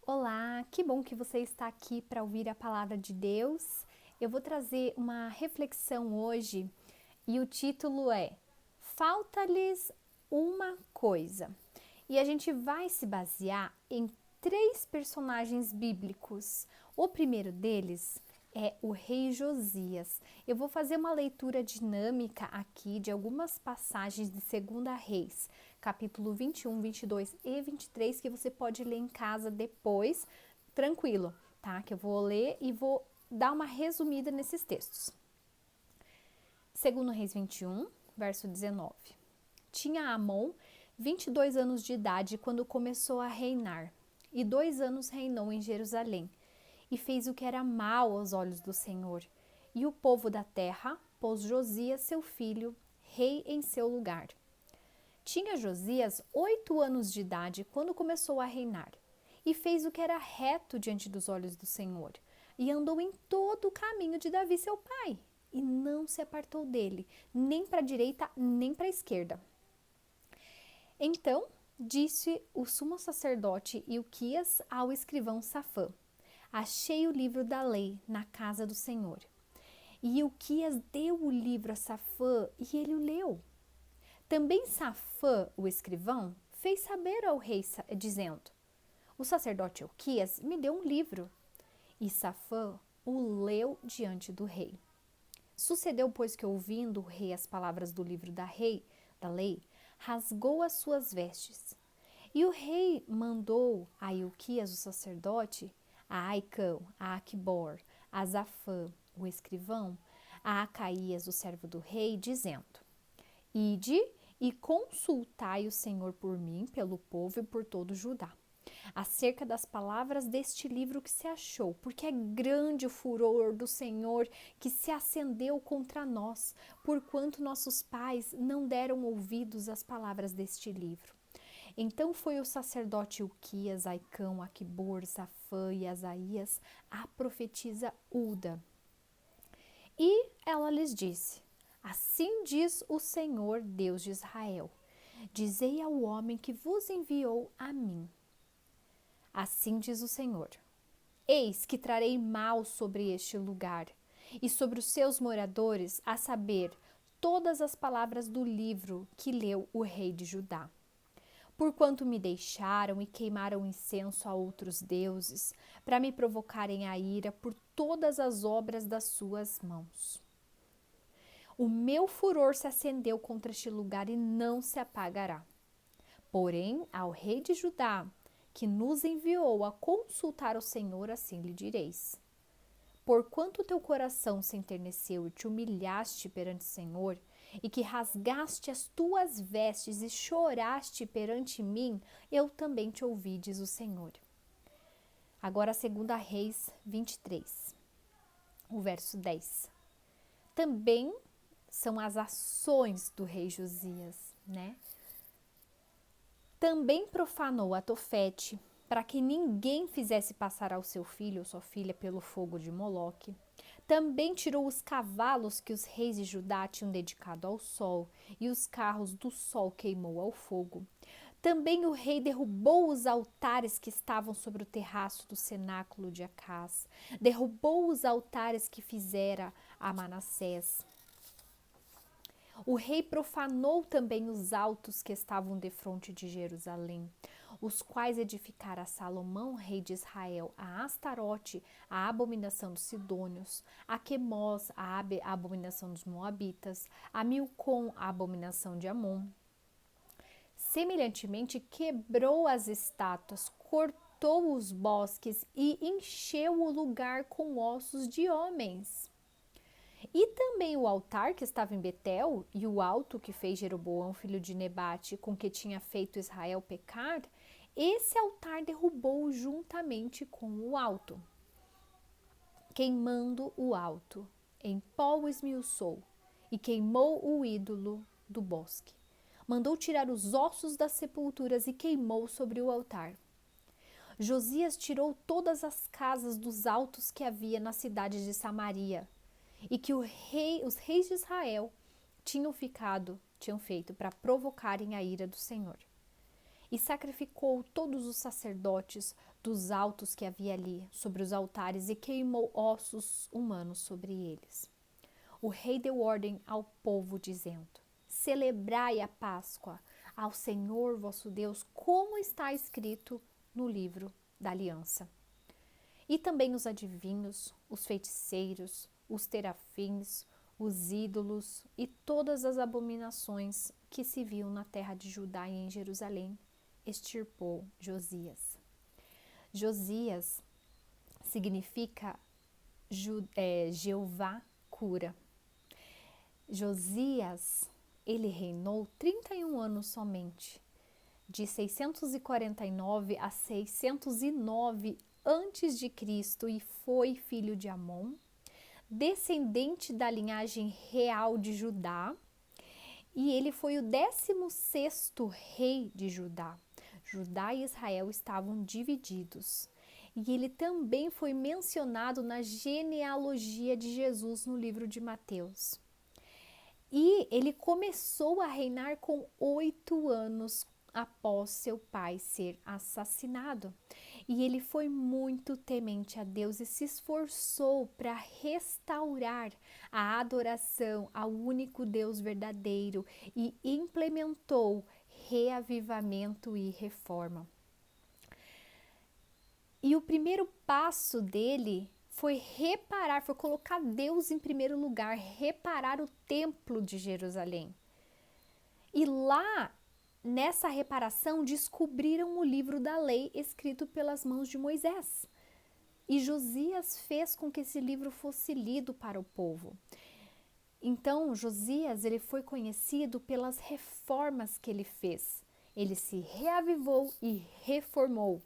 Olá, que bom que você está aqui para ouvir a palavra de Deus. Eu vou trazer uma reflexão hoje e o título é Falta-lhes uma coisa. E a gente vai se basear em três personagens bíblicos. O primeiro deles é o rei Josias. Eu vou fazer uma leitura dinâmica aqui de algumas passagens de 2 Reis, capítulo 21, 22 e 23, que você pode ler em casa depois, tranquilo, tá? Que eu vou ler e vou dar uma resumida nesses textos. 2 Reis 21, verso 19. Tinha Amon 22 anos de idade quando começou a reinar, e 2 anos reinou em Jerusalém, e fez o que era mal aos olhos do Senhor. E o povo da terra pôs Josias, seu filho, rei em seu lugar. Tinha Josias 8 anos de idade quando começou a reinar, e fez o que era reto diante dos olhos do Senhor, e andou em todo o caminho de Davi, seu pai, e não se apartou dele, nem para a direita, nem para a esquerda. Então disse o sumo sacerdote Ilquias ao escrivão Safã: Achei o livro da lei na casa do Senhor. E Ilquias deu o livro a Safã e ele o leu. Também Safã, o escrivão, fez saber ao rei, dizendo: O sacerdote Ilquias me deu um livro. E Safã o leu diante do rei. Sucedeu, pois, que ouvindo o rei as palavras do livro da lei, rasgou as suas vestes. E o rei mandou a Ilquias, o sacerdote, a Aicão, a Aquibor, a Zafã, o escrivão, a Acaías, o servo do rei, dizendo: Ide e consultai o Senhor por mim, pelo povo e por todo Judá, acerca das palavras deste livro que se achou, porque é grande o furor do Senhor que se acendeu contra nós, porquanto nossos pais não deram ouvidos às palavras deste livro. Então foi o sacerdote Ilquias, Aicão, Aquibor, Safã e Asaías a profetisa Uda. E ela lhes disse: Assim diz o Senhor, Deus de Israel: Dizei ao homem que vos enviou a mim. Assim diz o Senhor: Eis que trarei mal sobre este lugar e sobre os seus moradores, a saber, todas as palavras do livro que leu o rei de Judá. Porquanto me deixaram e queimaram incenso a outros deuses, para me provocarem a ira por todas as obras das suas mãos. O meu furor se acendeu contra este lugar e não se apagará. Porém, ao rei de Judá, que nos enviou a consultar o Senhor, assim lhe direis: Porquanto teu coração se enterneceu e te humilhaste perante o Senhor, e que rasgaste as tuas vestes e choraste perante mim, eu também te ouvi, diz o Senhor. Agora, 2 Reis 23, o verso 10. Também são as ações do rei Josias, né? Também profanou a Tofete, para que ninguém fizesse passar ao seu filho ou sua filha pelo fogo de Moloque. Também tirou os cavalos que os reis de Judá tinham dedicado ao sol, e os carros do sol queimou ao fogo. Também o rei derrubou os altares que estavam sobre o terraço do cenáculo de Acás. Derrubou os altares que fizera a Manassés. O rei profanou também os altos que estavam defronte de Jerusalém, os quais edificara a Salomão, rei de Israel, a Astarote, a abominação dos Sidônios, a Quemós, a abominação dos Moabitas, a Milcom, a abominação de Amon. Semelhantemente, quebrou as estátuas, cortou os bosques e encheu o lugar com ossos de homens. E também o altar que estava em Betel e o alto que fez Jeroboão, filho de Nebate, com que tinha feito Israel pecar, esse altar derrubou juntamente com o alto, queimando o alto, em pó o esmiuçou e queimou o ídolo do bosque. Mandou tirar os ossos das sepulturas e queimou sobre o altar. Josias tirou todas as casas dos altos que havia na cidade de Samaria, e que os reis de Israel tinham feito para provocarem a ira do Senhor. e sacrificou todos os sacerdotes dos altos que havia ali sobre os altares e queimou ossos humanos sobre eles. O rei deu ordem ao povo, dizendo: celebrai a Páscoa ao Senhor vosso Deus, como está escrito no livro da aliança. E também os adivinhos, os feiticeiros, os terafins, os ídolos e todas as abominações que se viam na terra de Judá e em Jerusalém, extirpou Josias. Josias significa Jeová cura. Josias, ele reinou 31 anos somente, de 649 a 609 antes de Cristo, e foi filho de Amon, descendente da linhagem real de Judá, e ele foi o 16º rei de Judá. Judá e Israel estavam divididos. E ele também foi mencionado na genealogia de Jesus no livro de Mateus. E ele começou a reinar com 8 anos após seu pai ser assassinado. E ele foi muito temente a Deus e se esforçou para restaurar a adoração ao único Deus verdadeiro e implementou reavivamento e reforma. E o primeiro passo dele foi colocar Deus em primeiro lugar, reparar o templo de Jerusalém. E lá, nessa reparação, descobriram o livro da lei escrito pelas mãos de Moisés. E Josias fez com que esse livro fosse lido para o povo. Então, Josias, ele foi conhecido pelas reformas que ele fez. Ele se reavivou e reformou.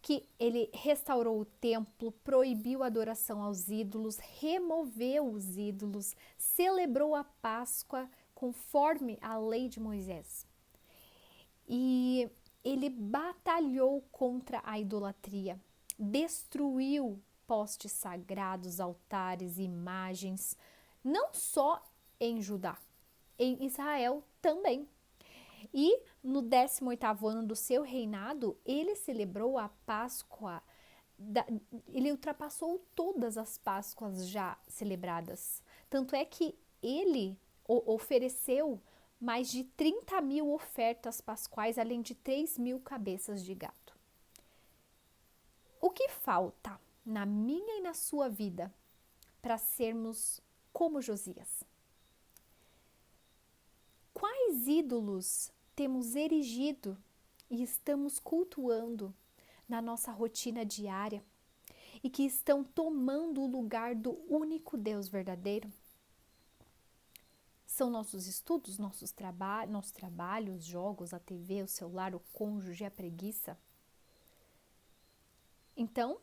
Que ele restaurou o templo, proibiu a adoração aos ídolos, removeu os ídolos, celebrou a Páscoa conforme a lei de Moisés. E ele batalhou contra a idolatria, destruiu postes sagrados, altares, imagens, não só em Judá, em Israel também. E no 18º ano do seu reinado, ele celebrou a Páscoa, ele ultrapassou todas as Páscoas já celebradas. Tanto é que ele ofereceu mais de 30.000 ofertas pascuais, além de 3.000 cabeças de gado. O que falta na minha e na sua vida para sermos como Josias? Quais ídolos temos erigido e estamos cultuando na nossa rotina diária e que estão tomando o lugar do único Deus verdadeiro? São nossos estudos, nossos trabalhos, jogos, a TV, o celular, o cônjuge, a preguiça? Então,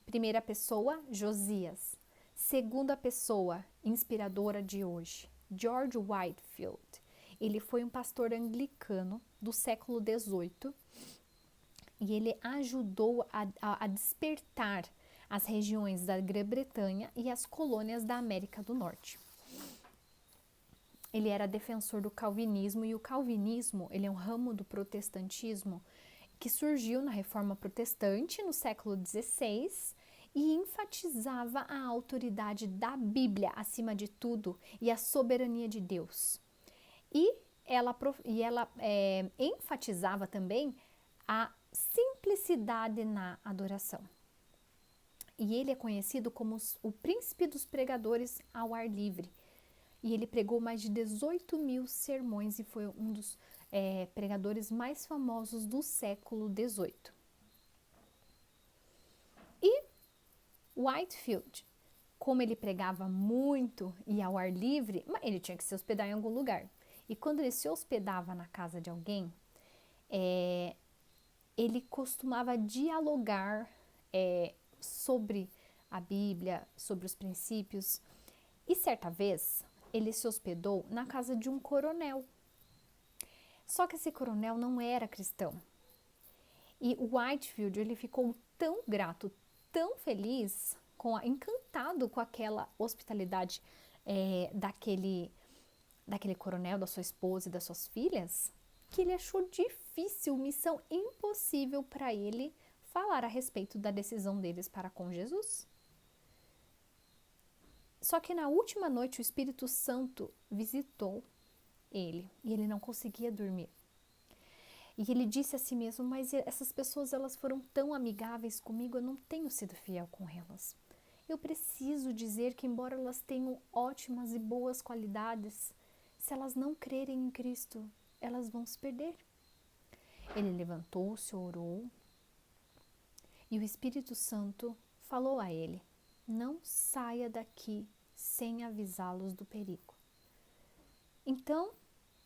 primeira pessoa, Josias. Segunda pessoa, inspiradora de hoje, George Whitefield. Ele foi um pastor anglicano do século XVIII e ele ajudou a despertar as regiões da Grã-Bretanha e as colônias da América do Norte. Ele era defensor do calvinismo, e o calvinismo ele é um ramo do protestantismo que surgiu na Reforma Protestante no século XVI e enfatizava a autoridade da Bíblia acima de tudo e a soberania de Deus. E ela enfatizava também a simplicidade na adoração. E ele é conhecido como o príncipe dos pregadores ao ar livre. E ele pregou mais de 18.000 sermões e foi um dos pregadores mais famosos do século XVIII. E Whitefield, como ele pregava muito e ao ar livre, ele tinha que se hospedar em algum lugar. E quando ele se hospedava na casa de alguém, ele costumava dialogar sobre a Bíblia, sobre os princípios. E certa vez, ele se hospedou na casa de um coronel. Só que esse coronel não era cristão. E o Whitefield, ele ficou tão grato, tão feliz, encantado com aquela hospitalidade daquele coronel, da sua esposa e das suas filhas, que ele achou difícil, missão impossível para ele falar a respeito da decisão deles para com Jesus. Só que na última noite o Espírito Santo visitou ele e ele não conseguia dormir. E ele disse a si mesmo, mas essas pessoas elas foram tão amigáveis comigo, eu não tenho sido fiel com elas. Eu preciso dizer que embora elas tenham ótimas e boas qualidades, se elas não crerem em Cristo, elas vão se perder. Ele levantou-se, orou, e o Espírito Santo falou a ele, não saia daqui sem avisá-los do perigo. Então,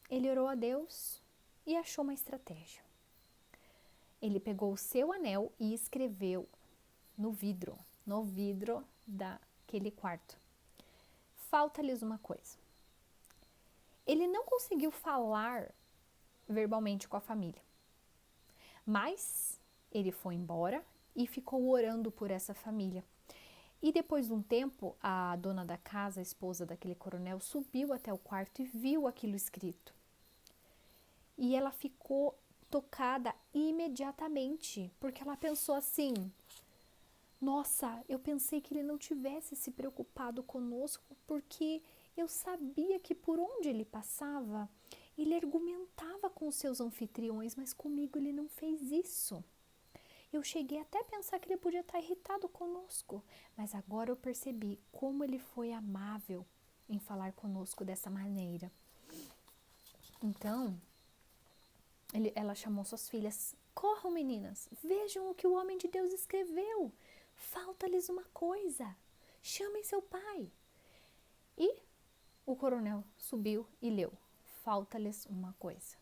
ele orou a Deus e achou uma estratégia. Ele pegou o seu anel e escreveu no vidro daquele quarto. Falta-lhes uma coisa. Ele não conseguiu falar verbalmente com a família, mas ele foi embora e ficou orando por essa família. E depois de um tempo, a dona da casa, a esposa daquele coronel, subiu até o quarto e viu aquilo escrito. E ela ficou tocada imediatamente, porque ela pensou assim, nossa, eu pensei que ele não tivesse se preocupado conosco, porque eu sabia que por onde ele passava, ele argumentava com os seus anfitriões, mas comigo ele não fez isso. Eu cheguei até a pensar que ele podia estar irritado conosco, mas agora eu percebi como ele foi amável em falar conosco dessa maneira. Então, ela chamou suas filhas, corram meninas, vejam o que o homem de Deus escreveu, falta-lhes uma coisa, chamem seu pai. E o coronel subiu e leu, falta-lhes uma coisa.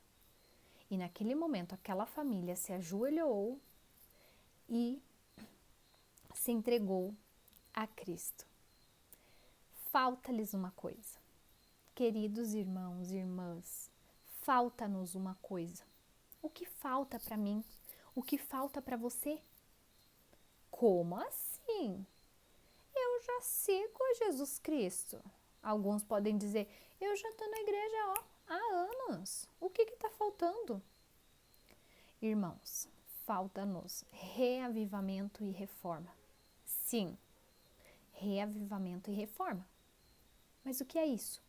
E naquele momento aquela família se ajoelhou e se entregou a Cristo. Falta-lhes uma coisa. Queridos irmãos e irmãs, falta-nos uma coisa. O que falta para mim? O que falta para você? Como assim? Eu já sigo a Jesus Cristo. Alguns podem dizer, eu já estou na igreja há anos. O que está faltando? Irmãos, falta-nos reavivamento e reforma. Sim, reavivamento e reforma. Mas o que é isso?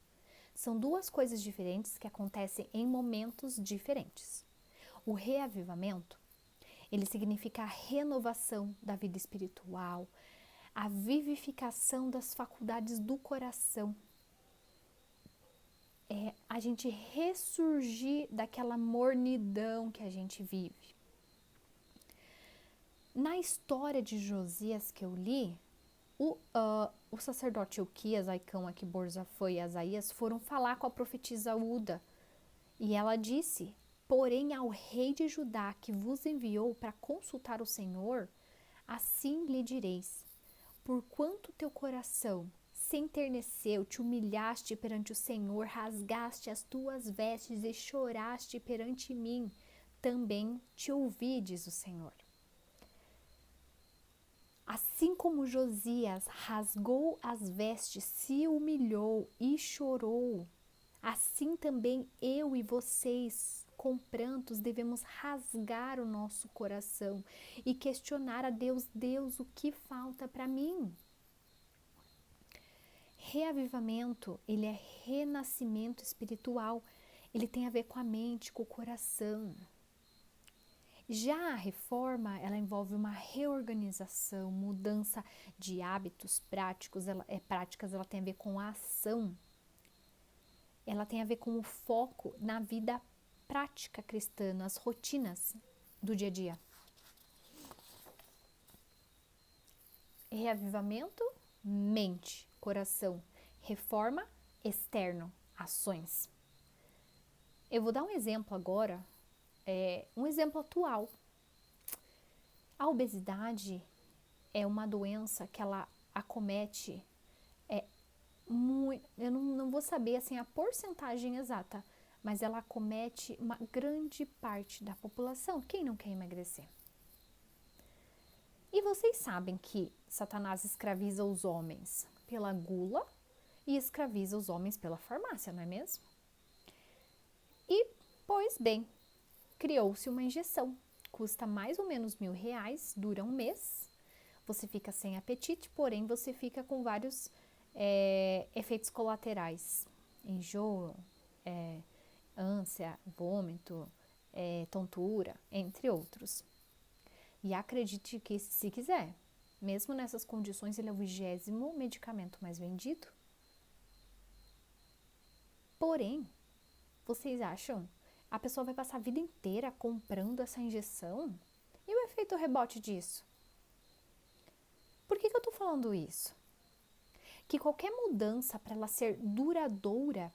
São duas coisas diferentes que acontecem em momentos diferentes. O reavivamento, ele significa a renovação da vida espiritual, a vivificação das faculdades do coração. É a gente ressurgir daquela mornidão que a gente vive. Na história de Josias que eu li, o sacerdote Ilquias, Aicão, Aquibor, Zafã e Asaías foram falar com a profetisa Uda. E ela disse, porém ao rei de Judá que vos enviou para consultar o Senhor, assim lhe direis, porquanto teu coração se enterneceu, te humilhaste perante o Senhor, rasgaste as tuas vestes e choraste perante mim, também te ouvi, diz o Senhor. Assim como Josias rasgou as vestes, se humilhou e chorou, assim também eu e vocês, com prantos, devemos rasgar o nosso coração e questionar a Deus, Deus, o que falta para mim? Reavivamento, ele é renascimento espiritual, ele tem a ver com a mente, com o coração. Já a reforma, ela envolve uma reorganização, mudança de hábitos práticas, ela tem a ver com a ação. Ela tem a ver com o foco na vida prática cristã, nas rotinas do dia a dia. Reavivamento, mente, coração. Reforma, externo, ações. Eu vou dar um exemplo agora, um exemplo atual. A obesidade é uma doença que ela acomete, eu não vou saber assim, a porcentagem exata, mas ela acomete uma grande parte da população. Quem não quer emagrecer? E vocês sabem que Satanás escraviza os homens pela gula e escraviza os homens pela farmácia, não é mesmo? E, pois bem, criou-se uma injeção. Custa mais ou menos R$ 1.000, dura um mês. Você fica sem apetite, porém você fica com vários efeitos colaterais. Enjoo, ânsia, vômito, tontura, entre outros. E acredite que se quiser, mesmo nessas condições, ele é o 20º medicamento mais vendido. Porém, vocês acham? A pessoa vai passar a vida inteira comprando essa injeção? E o efeito rebote disso? Por que eu tô falando isso? Que qualquer mudança, para ela ser duradoura,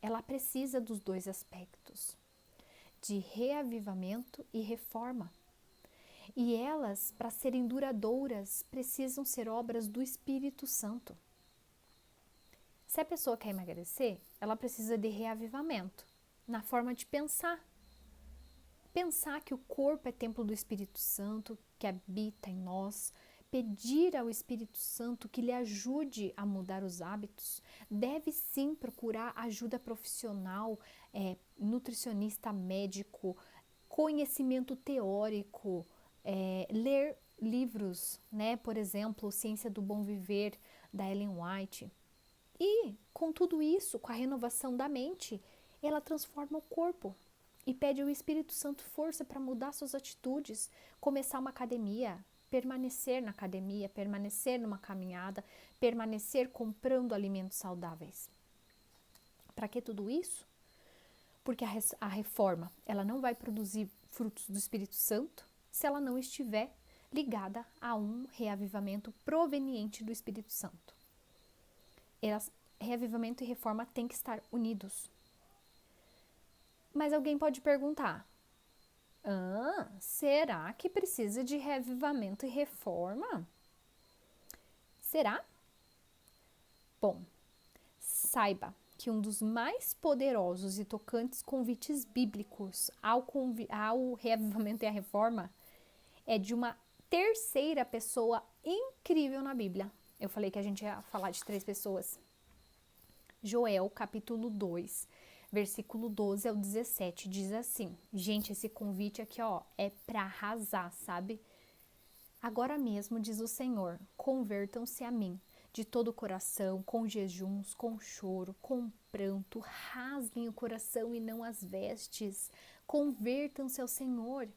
ela precisa dos dois aspectos, de reavivamento e reforma. E elas, para serem duradouras, precisam ser obras do Espírito Santo. Se a pessoa quer emagrecer, ela precisa de reavivamento, na forma de pensar. Pensar que o corpo é templo do Espírito Santo, que habita em nós, pedir ao Espírito Santo que lhe ajude a mudar os hábitos, deve sim procurar ajuda profissional, nutricionista, médico, conhecimento teórico, ler livros, né? Por exemplo, Ciência do Bom Viver, da Ellen White. E com tudo isso, com a renovação da mente, ela transforma o corpo e pede ao Espírito Santo força para mudar suas atitudes, começar uma academia, permanecer na academia, permanecer numa caminhada, permanecer comprando alimentos saudáveis. Para que tudo isso? Porque a reforma, ela não vai produzir frutos do Espírito Santo se ela não estiver ligada a um reavivamento proveniente do Espírito Santo. Reavivamento e reforma têm que estar unidos. Mas alguém pode perguntar, será que precisa de reavivamento e reforma? Será? Bom, saiba que um dos mais poderosos e tocantes convites bíblicos ao reavivamento e à reforma é de uma terceira pessoa incrível na Bíblia. Eu falei que a gente ia falar de 3 pessoas. Joel, capítulo 2, versículo 12 ao 17, diz assim. Gente, esse convite aqui, é para arrasar, sabe? Agora mesmo, diz o Senhor, convertam-se a mim, de todo o coração, com jejuns, com choro, com pranto, rasguem o coração e não as vestes, convertam-se ao Senhor,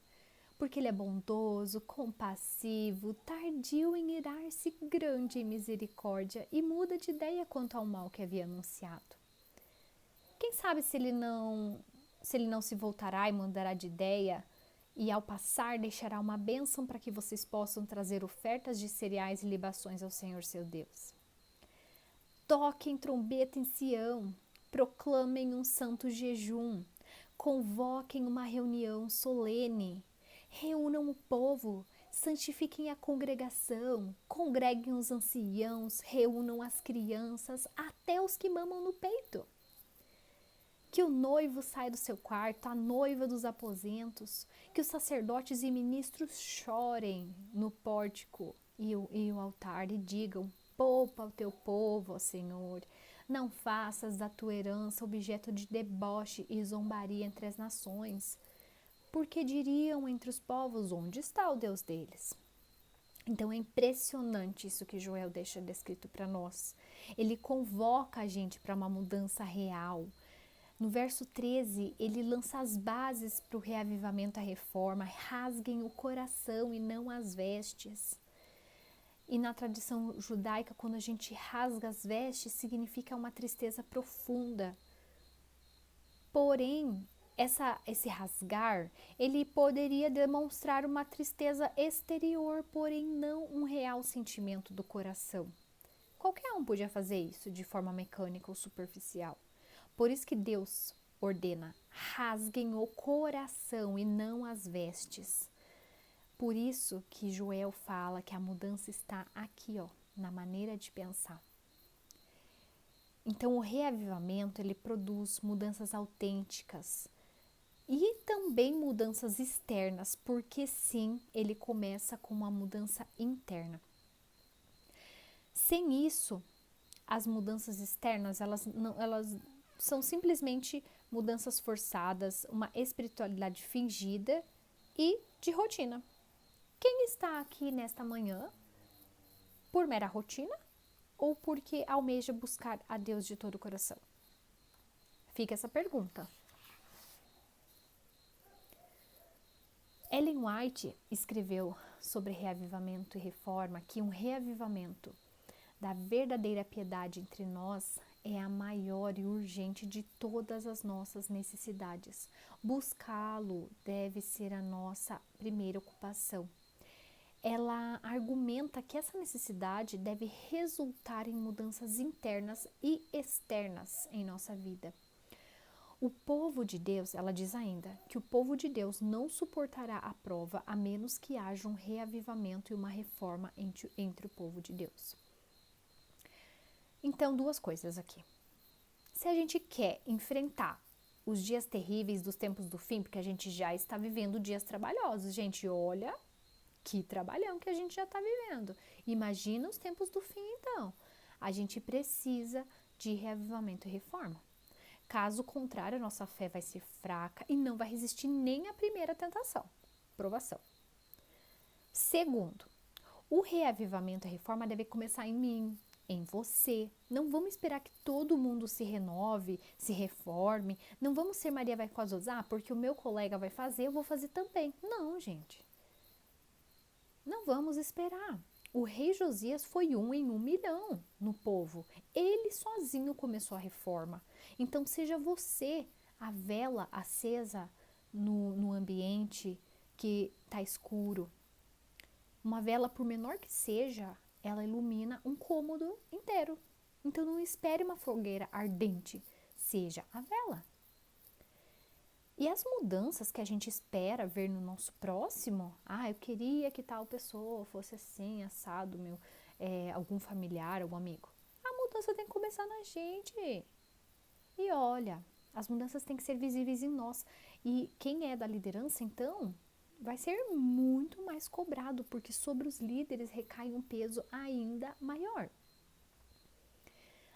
porque Ele é bondoso, compassivo, tardio em irar-se, grande em misericórdia e muda de ideia quanto ao mal que havia anunciado. Quem sabe se ele não se voltará e mudará de ideia e ao passar deixará uma bênção para que vocês possam trazer ofertas de cereais e libações ao Senhor seu Deus. Toquem trombeta em Sião, proclamem um santo jejum, convoquem uma reunião solene, reúnam o povo, santifiquem a congregação, congreguem os anciãos, reúnam as crianças, até os que mamam no peito. Que o noivo saia do seu quarto, a noiva dos aposentos, que os sacerdotes e ministros chorem no pórtico e o altar e digam, poupa o teu povo, ó Senhor, não faças da tua herança objeto de deboche e zombaria entre as nações, porque diriam entre os povos, onde está o Deus deles? Então é impressionante isso que Joel deixa descrito para nós. Ele convoca a gente para uma mudança real. No verso 13, ele lança as bases para o reavivamento, a reforma, rasguem o coração e não as vestes. E na tradição judaica, quando a gente rasga as vestes, significa uma tristeza profunda. Porém, esse rasgar, ele poderia demonstrar uma tristeza exterior, porém não um real sentimento do coração. Qualquer um podia fazer isso de forma mecânica ou superficial. Por isso que Deus ordena, rasguem o coração e não as vestes. Por isso que Joel fala que a mudança está aqui, na maneira de pensar. Então o reavivamento, ele produz mudanças autênticas e também mudanças externas, porque sim, ele começa com uma mudança interna. Sem isso, as mudanças externas, elas são simplesmente mudanças forçadas, uma espiritualidade fingida e de rotina. Quem está aqui nesta manhã por mera rotina ou porque almeja buscar a Deus de todo o coração? Fica essa pergunta. Ellen White escreveu sobre reavivamento e reforma que um reavivamento da verdadeira piedade entre nós é a maior e urgente de todas as nossas necessidades. Buscá-lo deve ser a nossa primeira ocupação. Ela argumenta que essa necessidade deve resultar em mudanças internas e externas em nossa vida. O povo de Deus, ela diz ainda, que o povo de Deus não suportará a prova a menos que haja um reavivamento e uma reforma entre o povo de Deus. Então, duas coisas aqui. Se a gente quer enfrentar os dias terríveis dos tempos do fim, porque a gente já está vivendo dias trabalhosos, gente, olha que trabalhão que a gente já está vivendo. Imagina os tempos do fim, então. A gente precisa de reavivamento e reforma. Caso contrário, a nossa fé vai ser fraca e não vai resistir nem à primeira tentação, provação. Segundo, o reavivamento e a reforma deve começar em mim, em você. Não vamos esperar que todo mundo se renove, se reforme. Não vamos ser Maria vai com as outras. Porque o meu colega vai fazer, eu vou fazer também. Não, gente. Não vamos esperar. O rei Josias foi 1 em 1 milhão no povo. Ele sozinho começou a reforma. Então, seja você a vela acesa no ambiente que está escuro. Uma vela, por menor que seja, ela ilumina um cômodo inteiro. Então, não espere uma fogueira ardente. Seja a vela. E as mudanças que a gente espera ver no nosso próximo, eu queria que tal pessoa fosse assim, assado, algum familiar, algum amigo. A mudança tem que começar na gente. E olha, as mudanças têm que ser visíveis em nós. E quem é da liderança, então, vai ser muito mais cobrado, porque sobre os líderes recai um peso ainda maior.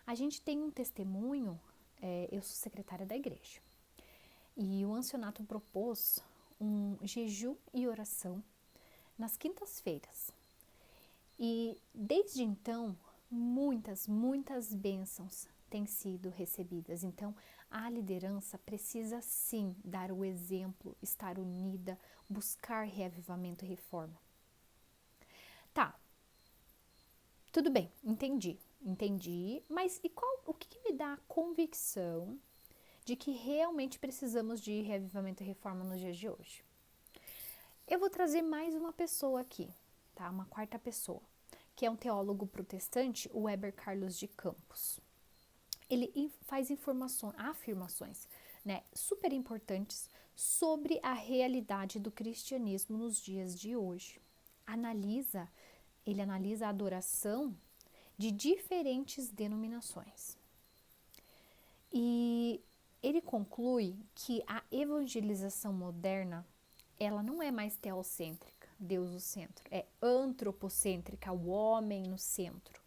A gente tem um testemunho, eu sou secretária da igreja. E o ancianato propôs um jejum e oração nas quintas-feiras. E desde então, muitas bênçãos têm sido recebidas. Então, a liderança precisa sim dar o exemplo, estar unida, buscar reavivamento e reforma. Tá, tudo bem, entendi, mas o que me dá a convicção de que realmente precisamos de reavivamento e reforma nos dias de hoje? Eu vou trazer mais uma pessoa aqui, tá? Uma quarta pessoa, que é um teólogo protestante, o Weber Carlos de Campos. Ele faz afirmações, né, super importantes sobre a realidade do cristianismo nos dias de hoje. Ele analisa a adoração de diferentes denominações. E ele conclui que a evangelização moderna, ela não é mais teocêntrica, Deus no centro, é antropocêntrica, o homem no centro.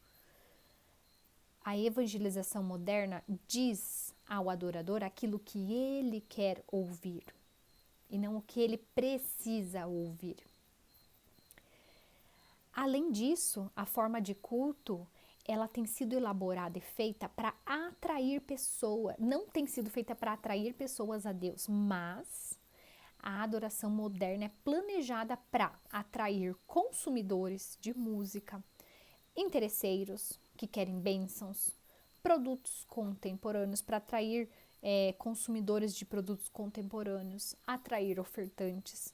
A evangelização moderna diz ao adorador aquilo que ele quer ouvir e não o que ele precisa ouvir. Além disso, a forma de culto, ela tem sido elaborada e feita para atrair pessoas, não tem sido feita para atrair pessoas a Deus, mas a adoração moderna é planejada para atrair consumidores de música, interesseiros que querem bênçãos, produtos contemporâneos para atrair consumidores de produtos contemporâneos, atrair ofertantes,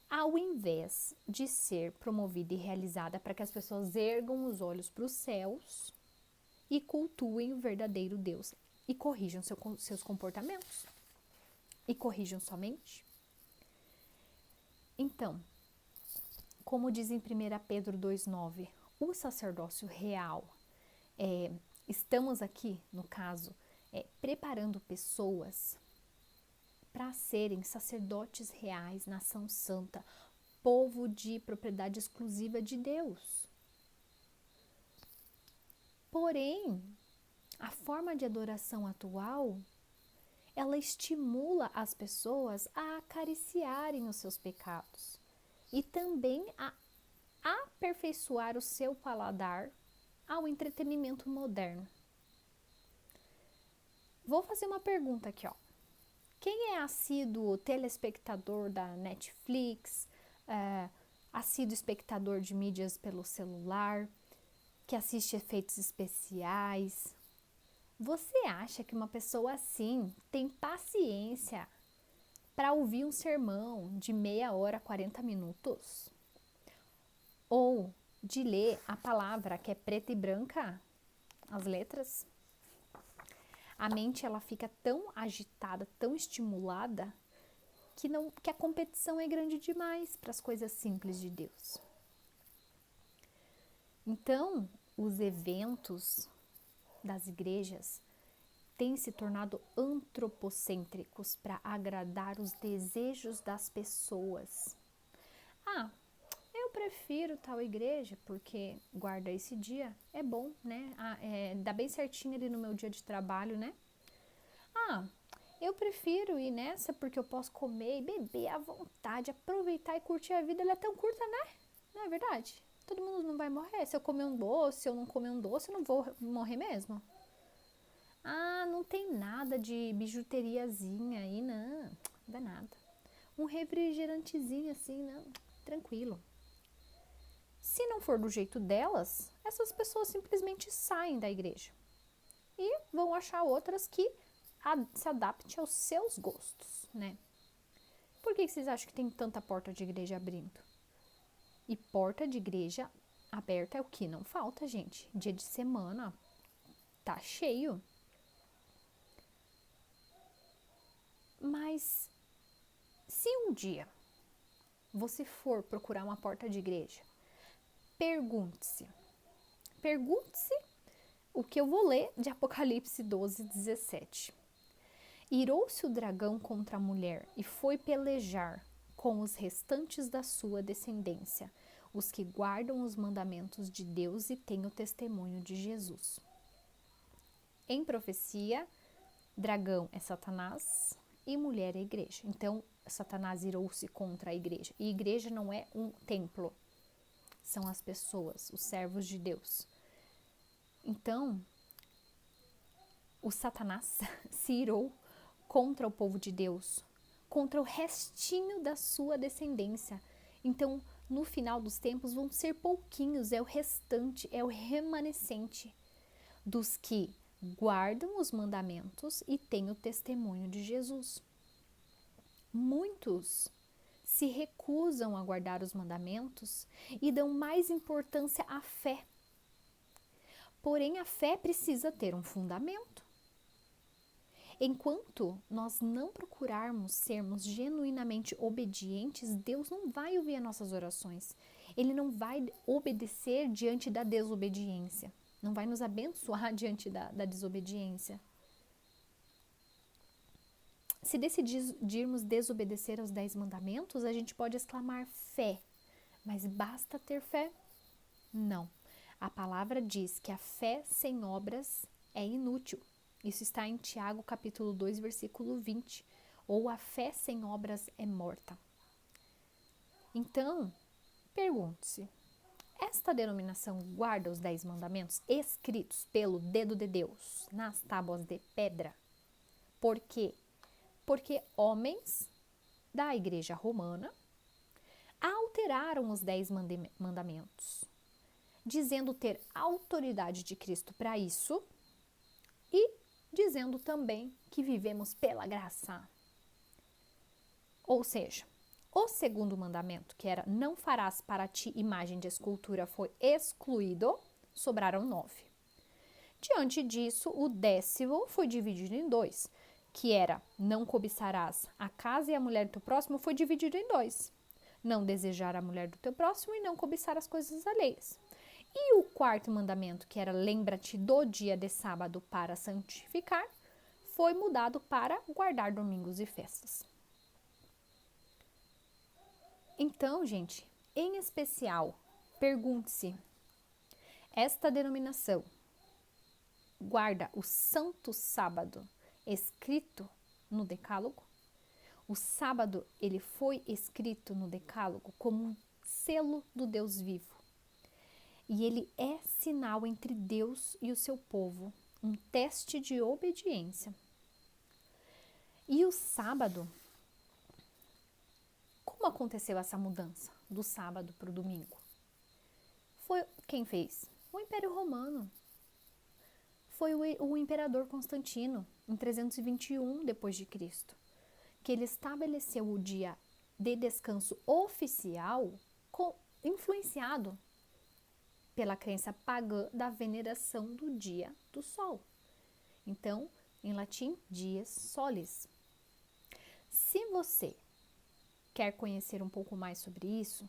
ao invés de ser promovida e realizada para que as pessoas ergam os olhos para os céus e cultuem o verdadeiro Deus e corrijam seus comportamentos e corrijam sua mente. Então, como diz em 1 Pedro 2,9, o sacerdócio real, estamos aqui, no caso, preparando pessoas para serem sacerdotes reais, nação santa, povo de propriedade exclusiva de Deus. Porém, a forma de adoração atual ela estimula as pessoas a acariciarem os seus pecados e também a aperfeiçoar o seu paladar ao entretenimento moderno. Vou fazer uma pergunta aqui, ó. Quem é assíduo telespectador da Netflix, assíduo espectador de mídias pelo celular, que assiste efeitos especiais? Você acha que uma pessoa assim tem paciência para ouvir um sermão de meia hora, 40 minutos? Ou de ler a palavra que é preta e branca, as letras? A mente ela fica tão agitada, tão estimulada, que a competição é grande demais para as coisas simples de Deus. Então, os eventos das igrejas têm se tornado antropocêntricos para agradar os desejos das pessoas. Eu prefiro tal igreja porque guarda esse dia, é bom, né? Dá bem certinho ali no meu dia de trabalho, né? Eu prefiro ir nessa porque eu posso comer e beber à vontade, aproveitar e curtir a vida, ela é tão curta, né? Não é verdade? Todo mundo não vai morrer. Se eu comer um doce, se eu não comer um doce, eu não vou morrer mesmo. Não tem nada de bijuteriazinha aí, não dá nada. Um refrigerantezinho assim, não, tranquilo. Se não for do jeito delas, essas pessoas simplesmente saem da igreja e vão achar outras que se adaptem aos seus gostos, né? Por que vocês acham que tem tanta porta de igreja abrindo? E porta de igreja aberta é o que não falta, gente. Dia de semana tá cheio. Mas se um dia você for procurar uma porta de igreja, pergunte-se o que eu vou ler de Apocalipse 12, 17. Irou-se o dragão contra a mulher e foi pelejar com os restantes da sua descendência, os que guardam os mandamentos de Deus e têm o testemunho de Jesus. Em profecia, dragão é Satanás e mulher é a igreja. Então, Satanás irou-se contra a igreja. E igreja não é um templo, são as pessoas, os servos de Deus. Então, o Satanás se irou contra o povo de Deus, contra o restinho da sua descendência. Então, no final dos tempos, vão ser pouquinhos, é o restante, é o remanescente dos que guardam os mandamentos e têm o testemunho de Jesus. Muitos se recusam a guardar os mandamentos e dão mais importância à fé. Porém, a fé precisa ter um fundamento. Enquanto nós não procurarmos sermos genuinamente obedientes, Deus não vai ouvir as nossas orações. Ele não vai obedecer diante da desobediência. Não vai nos abençoar diante da desobediência. Se decidirmos desobedecer aos 10 mandamentos, a gente pode exclamar fé. Mas basta ter fé? Não. A palavra diz que a fé sem obras é inútil. Isso está em Tiago, capítulo 2, versículo 20. Ou a fé sem obras é morta. Então, pergunte-se, esta denominação guarda os 10 mandamentos escritos pelo dedo de Deus nas tábuas de pedra? Por quê? Porque homens da igreja romana alteraram os 10 mandamentos, dizendo ter autoridade de Cristo para isso e dizendo também que vivemos pela graça. Ou seja, o segundo mandamento, que era não farás para ti imagem de escultura, foi excluído, sobraram 9. Diante disso, o 10º foi dividido em 2, que era não cobiçarás a casa e a mulher do teu próximo, foi dividido em 2. Não desejar a mulher do teu próximo e não cobiçar as coisas alheias. E o 4º mandamento, que era lembra-te do dia de sábado para santificar, foi mudado para guardar domingos e festas. Então, gente, em especial, pergunte-se, esta denominação guarda o santo sábado escrito no Decálogo. O sábado, ele foi escrito no Decálogo como um selo do Deus vivo. E ele é sinal entre Deus e o seu povo, um teste de obediência. E o sábado, como aconteceu essa mudança do sábado para o domingo? Foi quem fez? O Império Romano. Foi o imperador Constantino, em 321 depois de Cristo, que ele estabeleceu o dia de descanso oficial, influenciado pela crença pagã da veneração do dia do sol. Então, em latim, dies solis. Se você quer conhecer um pouco mais sobre isso,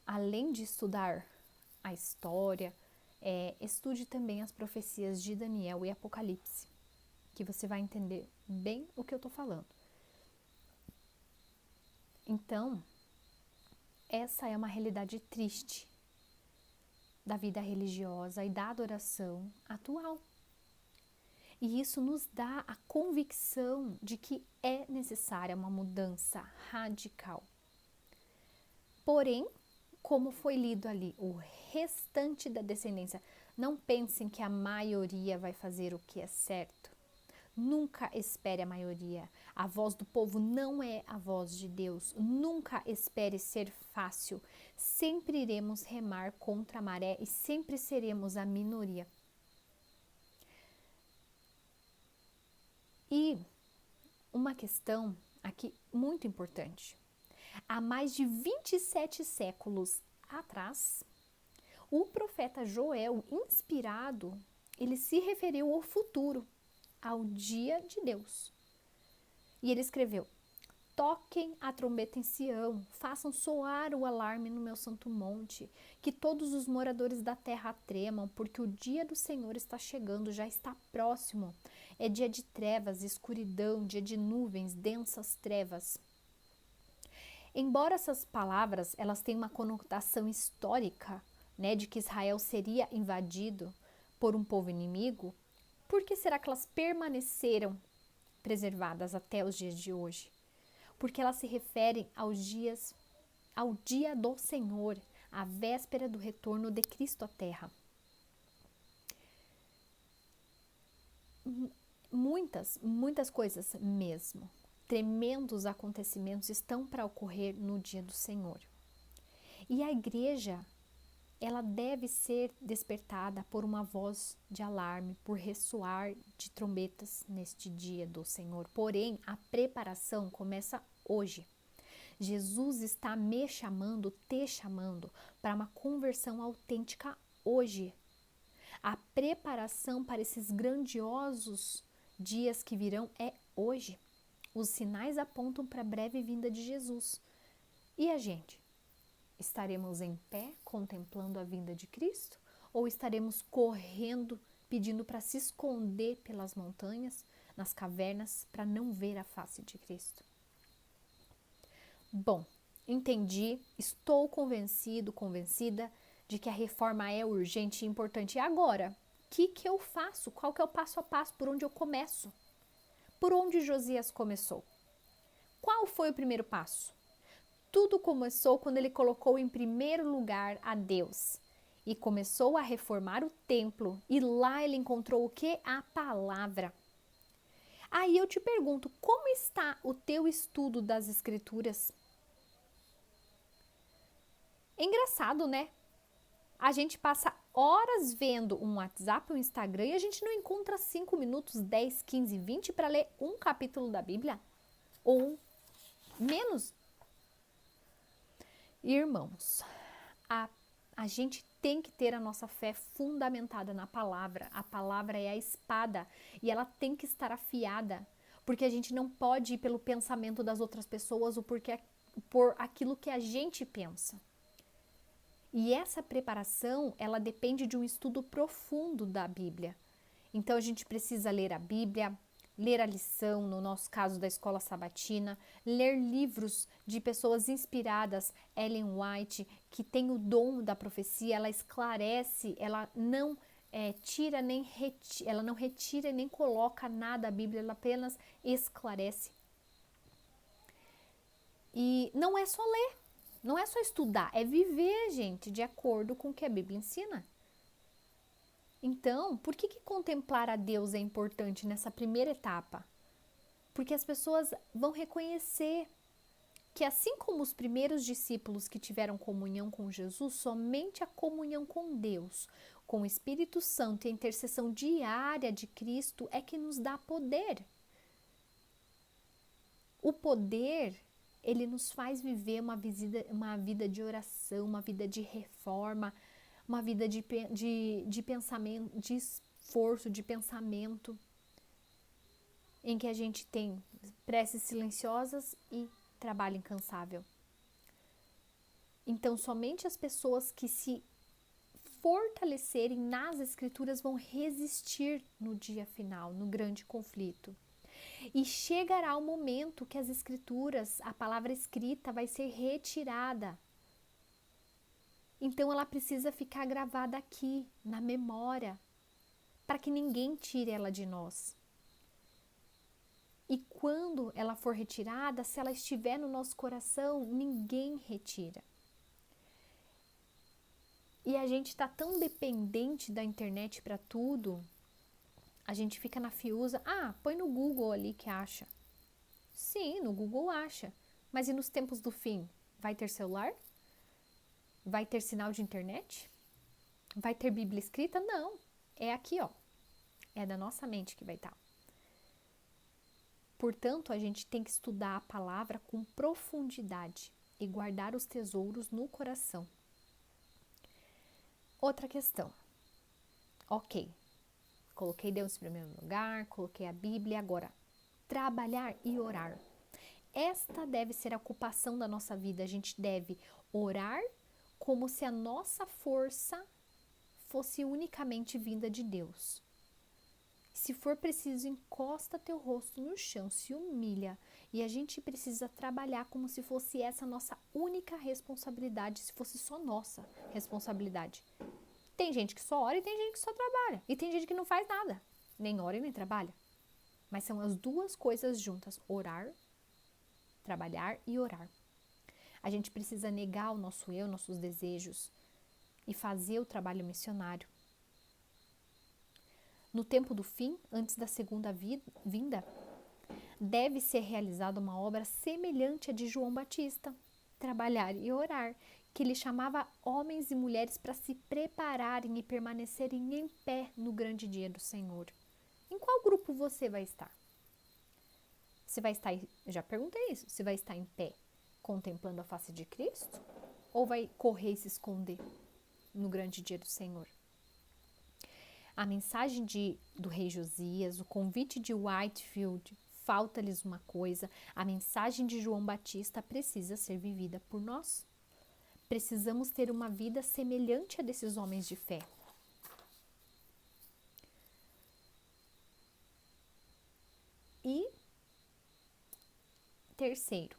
além de estudar a história, estude também as profecias de Daniel e Apocalipse, que você vai entender bem o que eu estou falando. Então, essa é uma realidade triste da vida religiosa e da adoração atual. E isso nos dá a convicção de que é necessária uma mudança radical. Porém, como foi lido ali, o restante da descendência, não pensem que a maioria vai fazer o que é certo. Nunca espere a maioria. A voz do povo não é a voz de Deus. Nunca espere ser fácil. Sempre iremos remar contra a maré e sempre seremos a minoria. E uma questão aqui muito importante. Há mais de 27 séculos atrás, o profeta Joel, inspirado, ele se referiu ao futuro, ao dia de Deus. E ele escreveu: toquem a trombeta em Sião, façam soar o alarme no meu santo monte, que todos os moradores da terra tremam, porque o dia do Senhor está chegando, já está próximo. É dia de trevas, escuridão, dia de nuvens, densas trevas. Embora essas palavras elas tenham uma conotação histórica, né, de que Israel seria invadido por um povo inimigo, por que será que elas permaneceram preservadas até os dias de hoje? Porque elas se referem ao dia do Senhor, à véspera do retorno de Cristo à Terra. Muitas coisas mesmo. Tremendos acontecimentos estão para ocorrer no dia do Senhor. E a igreja, ela deve ser despertada por uma voz de alarme, por ressoar de trombetas neste dia do Senhor. Porém, a preparação começa hoje. Jesus está me chamando, te chamando para uma conversão autêntica hoje. A preparação para esses grandiosos dias que virão é hoje. Os sinais apontam para a breve vinda de Jesus. E a gente? Estaremos em pé contemplando a vinda de Cristo? Ou estaremos correndo, pedindo para se esconder pelas montanhas, nas cavernas, para não ver a face de Cristo? Bom, entendi, estou convencida de que a reforma é urgente e importante. E agora? O que eu faço? Qual que é o passo a passo? Por onde eu começo? Por onde Josias começou? Qual foi o primeiro passo? Tudo começou quando ele colocou em primeiro lugar a Deus e começou a reformar o templo, e lá ele encontrou o que? A palavra. Aí eu te pergunto, como está o teu estudo das escrituras? É engraçado, né? A gente passa horas vendo um WhatsApp, um Instagram, e a gente não encontra 5 minutos, 10, 15, 20 para ler um capítulo da Bíblia? Ou menos? Irmãos, a gente tem que ter a nossa fé fundamentada na palavra. A palavra é a espada e ela tem que estar afiada, porque a gente não pode ir pelo pensamento das outras pessoas ou por aquilo que a gente pensa. E essa preparação, ela depende de um estudo profundo da Bíblia. Então a gente precisa ler a Bíblia, ler a lição, no nosso caso da escola sabatina, ler livros de pessoas inspiradas, Ellen White, que tem o dom da profecia, ela esclarece, ela não ela não retira e nem coloca nada da Bíblia, ela apenas esclarece. E não é só ler, não é só estudar, é viver, gente, de acordo com o que a Bíblia ensina. Então, por que contemplar a Deus é importante nessa primeira etapa? Porque as pessoas vão reconhecer que, assim como os primeiros discípulos que tiveram comunhão com Jesus, somente a comunhão com Deus, com o Espírito Santo e a intercessão diária de Cristo é que nos dá poder. O poder, ele nos faz viver uma vida de oração, uma vida de reforma, uma vida de pensamento, de esforço, de pensamento, em que a gente tem preces silenciosas e trabalho incansável. Então, somente as pessoas que se fortalecerem nas Escrituras vão resistir no dia final, no grande conflito. E chegará o momento que as Escrituras, a palavra escrita, vai ser retirada. Então ela precisa ficar gravada aqui, na memória, para que ninguém tire ela de nós. E quando ela for retirada, se ela estiver no nosso coração, ninguém retira. E a gente está tão dependente da internet para tudo, a gente fica na fiusa, põe no Google ali que acha. Sim, no Google acha, mas e nos tempos do fim? Vai ter celular? Vai ter sinal de internet? Vai ter Bíblia escrita? Não, é aqui, ó. É da nossa mente que vai estar. Portanto, a gente tem que estudar a palavra com profundidade e guardar os tesouros no coração. Outra questão. Ok, coloquei Deus em primeiro lugar, coloquei a Bíblia, agora trabalhar e orar. Esta deve ser a ocupação da nossa vida. A gente deve orar como se a nossa força fosse unicamente vinda de Deus. Se for preciso, encosta teu rosto no chão, se humilha. E a gente precisa trabalhar como se fosse essa nossa única responsabilidade, se fosse só nossa responsabilidade. Tem gente que só ora e tem gente que só trabalha. E tem gente que não faz nada, nem ora e nem trabalha. Mas são as duas coisas juntas, orar, trabalhar e orar. A gente precisa negar o nosso eu, nossos desejos e fazer o trabalho missionário. No tempo do fim, antes da segunda vinda, deve ser realizada uma obra semelhante à de João Batista, trabalhar e orar, que ele chamava homens e mulheres para se prepararem e permanecerem em pé no grande dia do Senhor. Em qual grupo você vai estar? Você vai estar, já perguntei isso, você vai estar em pé contemplando a face de Cristo? Ou vai correr e se esconder no grande dia do Senhor? A mensagem do rei Josias, o convite de Whitefield, falta-lhes uma coisa, a mensagem de João Batista precisa ser vivida por nós. Precisamos ter uma vida semelhante a desses homens de fé. E terceiro,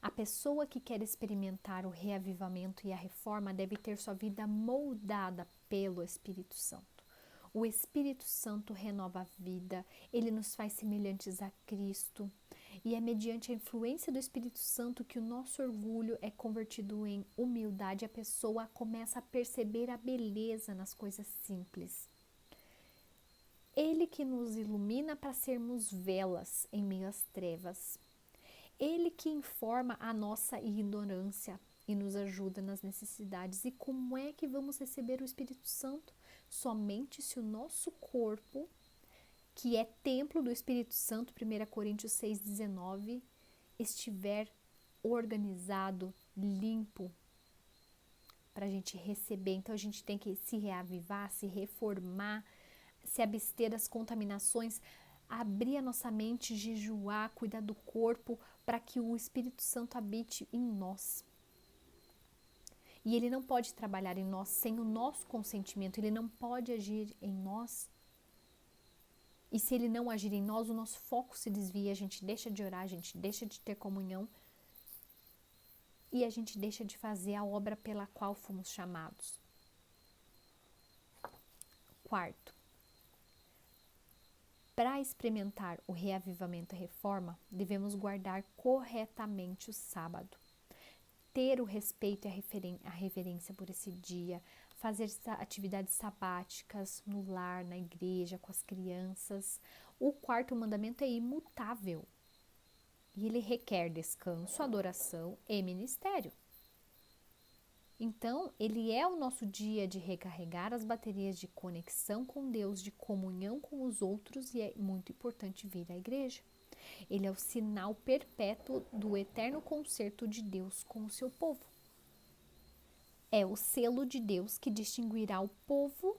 a pessoa que quer experimentar o reavivamento e a reforma deve ter sua vida moldada pelo Espírito Santo. O Espírito Santo renova a vida, ele nos faz semelhantes a Cristo. E é mediante a influência do Espírito Santo que o nosso orgulho é convertido em humildade. A pessoa começa a perceber a beleza nas coisas simples. Ele que nos ilumina para sermos velas em meio às trevas. Ele que informa a nossa ignorância e nos ajuda nas necessidades. E como é que vamos receber o Espírito Santo? Somente se o nosso corpo, que é templo do Espírito Santo, 1 Coríntios 6,19, estiver organizado, limpo, para a gente receber. Então a gente tem que se reavivar, se reformar, se abster das contaminações, abrir a nossa mente, jejuar, cuidar do corpo, para que o Espírito Santo habite em nós. E ele não pode trabalhar em nós sem o nosso consentimento, ele não pode agir em nós. E se ele não agir em nós, o nosso foco se desvia, a gente deixa de orar, a gente deixa de ter comunhão e a gente deixa de fazer a obra pela qual fomos chamados. Quarto, para experimentar o reavivamento e reforma, devemos guardar corretamente o sábado, ter o respeito e a reverência por esse dia, fazer atividades sabáticas no lar, na igreja, com as crianças. O quarto mandamento é imutável e ele requer descanso, adoração e ministério. Então, ele é o nosso dia de recarregar as baterias de conexão com Deus, de comunhão com os outros, e é muito importante vir à igreja. Ele é o sinal perpétuo do eterno concerto de Deus com o seu povo. É o selo de Deus que distinguirá o povo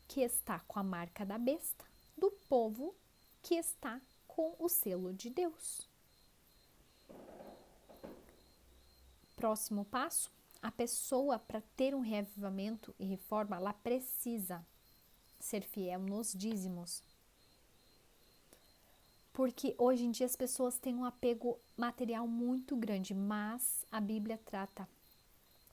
que está com a marca da besta do povo que está com o selo de Deus. Próximo passo. A pessoa, para ter um reavivamento e reforma, ela precisa ser fiel nos dízimos. Porque hoje em dia as pessoas têm um apego material muito grande, mas a Bíblia trata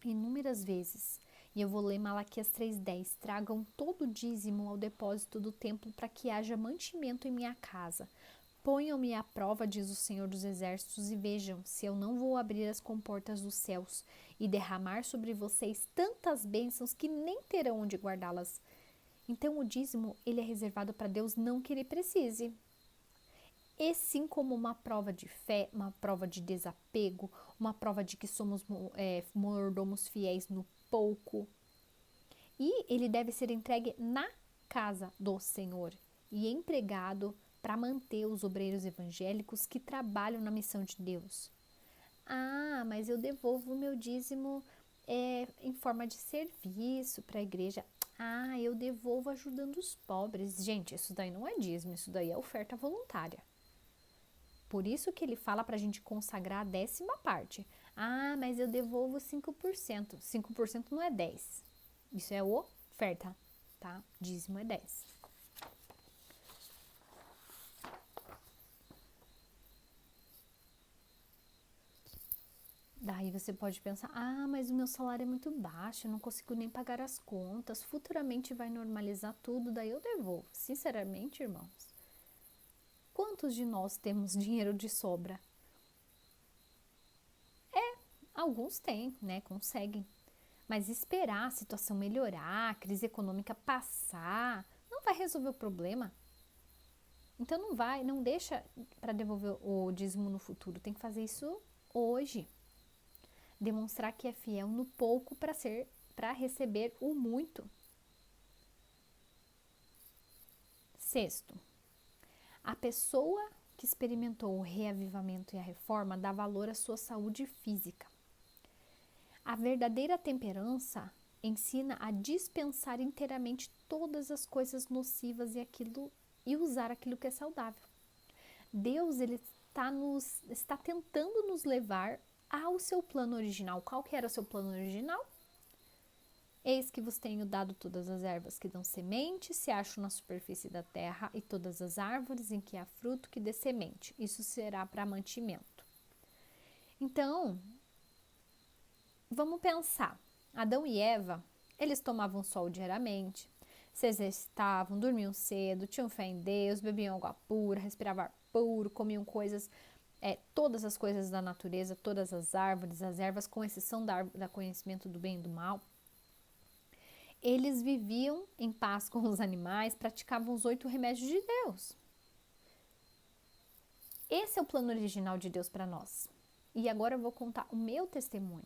inúmeras vezes, e eu vou ler Malaquias 3,10, tragam todo o dízimo ao depósito do templo para que haja mantimento em minha casa. Ponham-me à prova, diz o Senhor dos Exércitos, e vejam se eu não vou abrir as comportas dos céus e derramar sobre vocês tantas bênçãos que nem terão onde guardá-las. Então o dízimo, ele é reservado para Deus, não que ele precise. E sim como uma prova de fé, uma prova de desapego, uma prova de que somos mordomos fiéis no pouco. E ele deve ser entregue na casa do Senhor e empregado para manter os obreiros evangélicos que trabalham na missão de Deus. Ah, mas eu devolvo o meu dízimo em forma de serviço para a igreja. Ah, eu devolvo ajudando os pobres. Gente, isso daí não é dízimo, isso daí é oferta voluntária. Por isso que ele fala para a gente consagrar a 10ª parte. Ah, mas eu devolvo 5%. 5% não é 10%. Isso é oferta, tá? Dízimo é 10%. Daí você pode pensar, ah, mas o meu salário é muito baixo, eu não consigo nem pagar as contas, futuramente vai normalizar tudo, daí eu devolvo. Sinceramente, irmãos, quantos de nós temos dinheiro de sobra? Alguns têm, né, conseguem. Mas esperar a situação melhorar, a crise econômica passar, não vai resolver o problema. Então não deixa para devolver o dízimo no futuro, tem que fazer isso hoje. Demonstrar que é fiel no pouco para receber o muito. Sexto, a pessoa que experimentou o reavivamento e a reforma dá valor à sua saúde física. A verdadeira temperança ensina a dispensar inteiramente todas as coisas nocivas e usar aquilo que é saudável. Deus ele está tentando nos levar ao seu plano original. Qual que era o seu plano original? Eis que vos tenho dado todas as ervas que dão semente, se acham na superfície da terra, e todas as árvores em que há fruto que dê semente. Isso será para mantimento. Então, vamos pensar. Adão e Eva, eles tomavam sol diariamente, se exercitavam, dormiam cedo, tinham fé em Deus, bebiam água pura, respiravam ar puro, comiam todas as coisas da natureza, todas as árvores, as ervas, com exceção da conhecimento do bem e do mal. Eles viviam em paz com os animais, praticavam os 8 remédios de Deus. Esse é o plano original de Deus para nós. E agora eu vou contar o meu testemunho.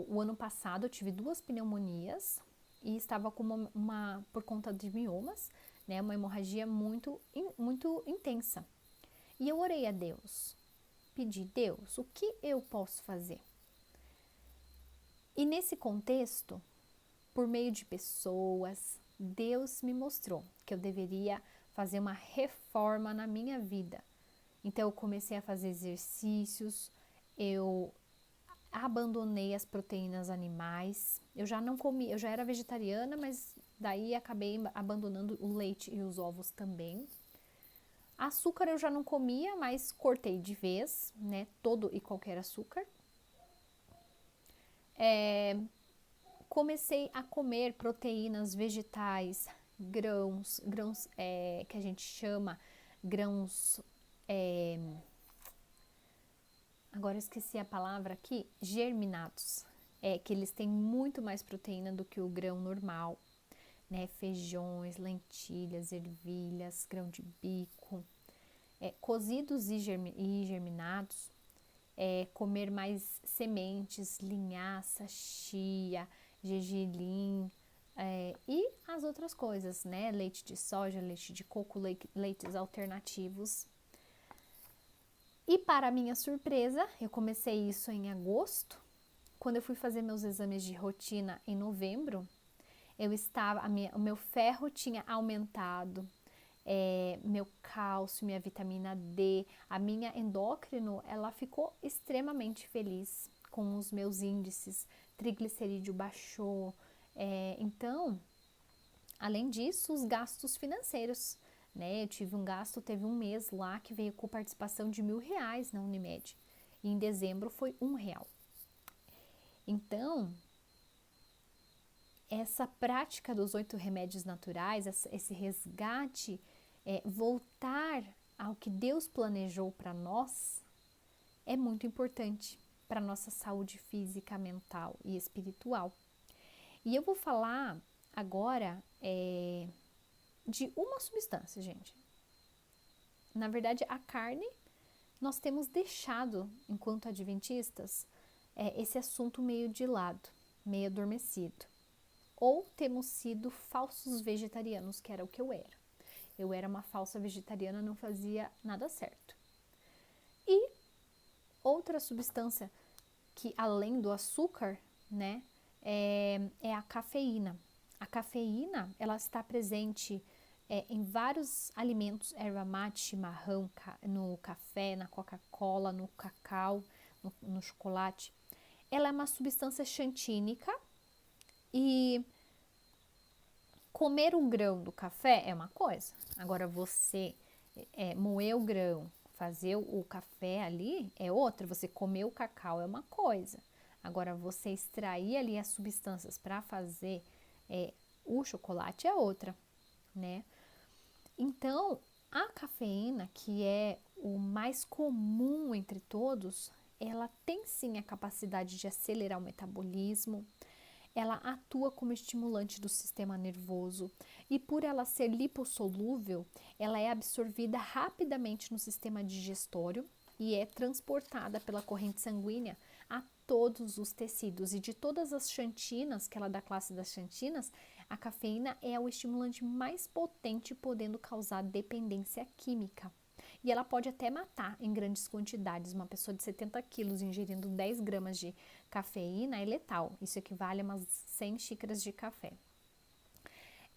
O ano passado, eu tive 2 pneumonias e estava com por conta de miomas, né, uma hemorragia muito intensa. E eu orei a Deus, pedi, Deus, o que eu posso fazer? E nesse contexto, por meio de pessoas, Deus me mostrou que eu deveria fazer uma reforma na minha vida. Então eu comecei a fazer exercícios, eu abandonei as proteínas animais, eu já não comia, eu já era vegetariana, mas daí acabei abandonando o leite e os ovos também. Açúcar eu já não comia, mas cortei de vez, né, todo e qualquer açúcar. comecei a comer proteínas vegetais, grãos que a gente chama grãos, agora eu esqueci a palavra aqui, germinados, que eles têm muito mais proteína do que o grão normal, né? Feijões, lentilhas, ervilhas, grão de bico, cozidos e germinados, comer mais sementes, linhaça, chia, gergelim, e as outras coisas, né? Leite de soja, leite de coco, leites alternativos. E para minha surpresa, eu comecei isso em agosto. Quando eu fui fazer meus exames de rotina em novembro, o meu ferro tinha aumentado, meu cálcio, minha vitamina D, a minha endócrino, ela ficou extremamente feliz com os meus índices, triglicerídeo baixou, então, além disso, os gastos financeiros, né? Eu tive teve um mês lá que veio com participação de R$1.000 na Unimed, e em dezembro foi R$1. Então, essa prática dos 8 remédios naturais, esse resgate, voltar ao que Deus planejou para nós, é muito importante para a nossa saúde física, mental e espiritual. E eu vou falar agora de uma substância, gente. Na verdade, a carne, nós temos deixado, enquanto adventistas, esse assunto meio de lado, meio adormecido. Ou temos sido falsos vegetarianos, que era o que eu era. Eu era uma falsa vegetariana, não fazia nada certo. E outra substância que, além do açúcar, né, é a cafeína. A cafeína, ela está presente em vários alimentos, erva mate, chimarrão, no café, na Coca-Cola, no cacau, no chocolate. Ela é uma substância xantínica e comer um grão do café é uma coisa. Agora você moer o grão, fazer o café ali é outra. Você comer o cacau é uma coisa. Agora você extrair ali as substâncias para fazer o chocolate é outra, né? Então, a cafeína, que é o mais comum entre todos, ela tem sim a capacidade de acelerar o metabolismo, ela atua como estimulante do sistema nervoso e por ela ser lipossolúvel, ela é absorvida rapidamente no sistema digestório e é transportada pela corrente sanguínea a todos os tecidos. E de todas as xantinas, que ela é da classe das xantinas, a cafeína é o estimulante mais potente, podendo causar dependência química. E ela pode até matar em grandes quantidades. Uma pessoa de 70 quilos ingerindo 10 gramas de cafeína é letal. Isso equivale a umas 100 xícaras de café.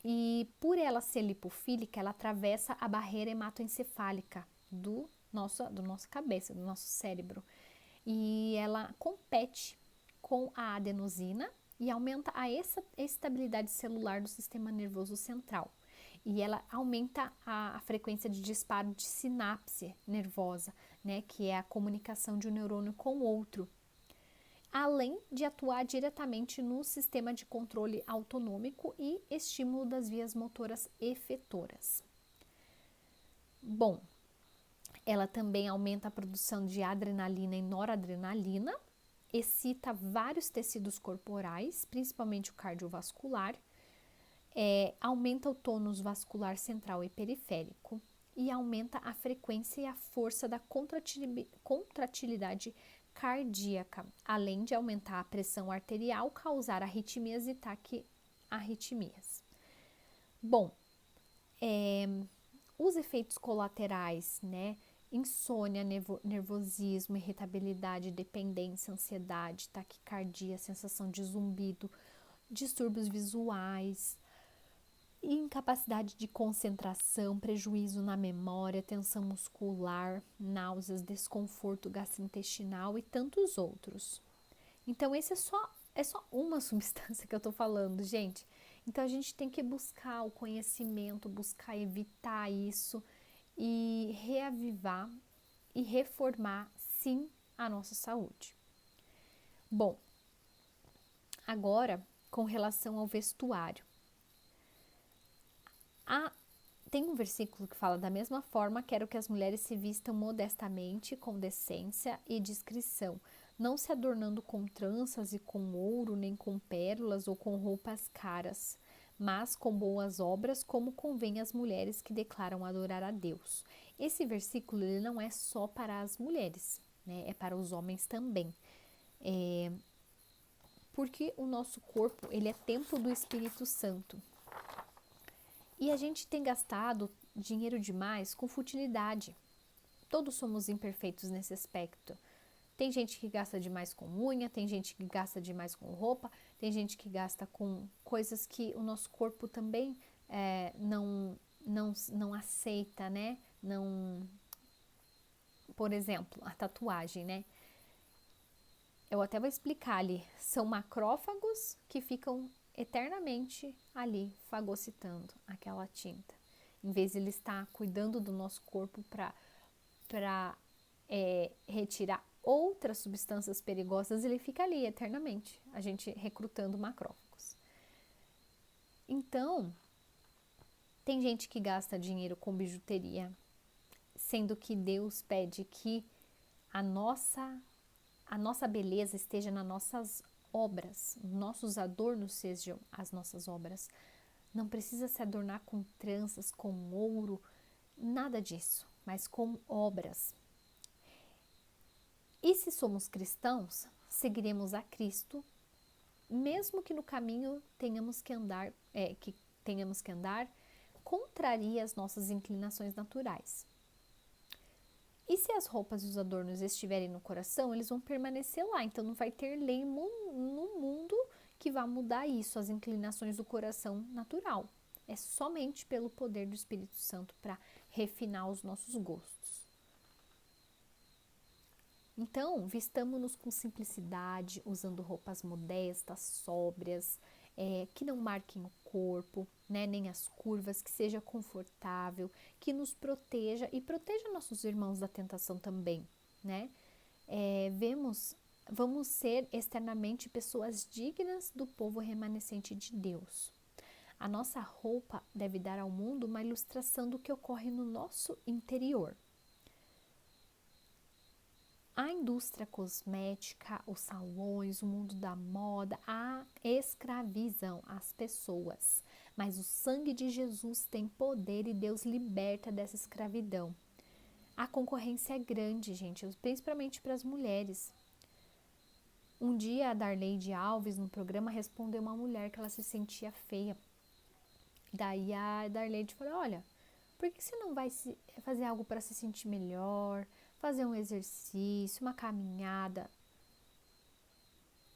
E por ela ser lipofílica, ela atravessa a barreira hematoencefálica do nossa cabeça, do nosso cérebro. E ela compete com a adenosina e aumenta a estabilidade celular do sistema nervoso central. E ela aumenta a frequência de disparo de sinapse nervosa, né, que é a comunicação de um neurônio com o outro, além de atuar diretamente no sistema de controle autonômico e estímulo das vias motoras efetoras. Bom, ela também aumenta a produção de adrenalina e noradrenalina, excita vários tecidos corporais, principalmente o cardiovascular, aumenta o tônus vascular central e periférico e aumenta a frequência e a força da contratilidade cardíaca, além de aumentar a pressão arterial, causar arritmias e taquiarritmias. Bom, os efeitos colaterais, né? Insônia, nervosismo, irritabilidade, dependência, ansiedade, taquicardia, sensação de zumbido, distúrbios visuais, incapacidade de concentração, prejuízo na memória, tensão muscular, náuseas, desconforto gastrointestinal e tantos outros. Então, esse é só uma substância que eu tô falando, gente. Então, a gente tem que buscar o conhecimento, buscar evitar isso e reavivar e reformar, sim, a nossa saúde. Bom, agora com relação ao vestuário. Tem um versículo que fala: da mesma forma, quero que as mulheres se vistam modestamente, com decência e discrição, não se adornando com tranças e com ouro, nem com pérolas ou com roupas caras, mas com boas obras, como convém às mulheres que declaram adorar a Deus. Esse versículo ele não é só para as mulheres, né? É para os homens também. Porque o nosso corpo ele é templo do Espírito Santo. E a gente tem gastado dinheiro demais com futilidade. Todos somos imperfeitos nesse aspecto. Tem gente que gasta demais com unha, tem gente que gasta demais com roupa, tem gente que gasta com coisas que o nosso corpo também não aceita, né? Por exemplo, a tatuagem, né? Eu até vou explicar ali. São macrófagos que ficam eternamente ali fagocitando aquela tinta. Em vez de ele estar cuidando do nosso corpo para retirar outras substâncias perigosas, ele fica ali eternamente, a gente recrutando macrófagos. Então, tem gente que gasta dinheiro com bijuteria, sendo que Deus pede que a nossa beleza esteja nas nossas obras, nossos adornos sejam as nossas obras. Não precisa se adornar com tranças, com ouro, nada disso, mas com obras. E se somos cristãos, seguiremos a Cristo, mesmo que no caminho tenhamos que andar contraria as nossas inclinações naturais. E se as roupas e os adornos estiverem no coração, eles vão permanecer lá. Então não vai ter lei no mundo que vá mudar isso, as inclinações do coração natural. É somente pelo poder do Espírito Santo para refinar os nossos gostos. Então, vistamo-nos com simplicidade, usando roupas modestas, sóbrias, que não marquem o corpo, né, nem as curvas, que seja confortável, que nos proteja e proteja nossos irmãos da tentação também, né? Vamos ser externamente pessoas dignas do povo remanescente de Deus. A nossa roupa deve dar ao mundo uma ilustração do que ocorre no nosso interior. A indústria cosmética, os salões, o mundo da moda, escravizam as pessoas. Mas o sangue de Jesus tem poder e Deus liberta dessa escravidão. A concorrência é grande, gente, principalmente para as mulheres. Um dia a Darleide Alves, no programa, respondeu uma mulher que ela se sentia feia. Daí a Darleide falou: olha, por que você não vai fazer algo para se sentir melhor? Fazer um exercício, uma caminhada.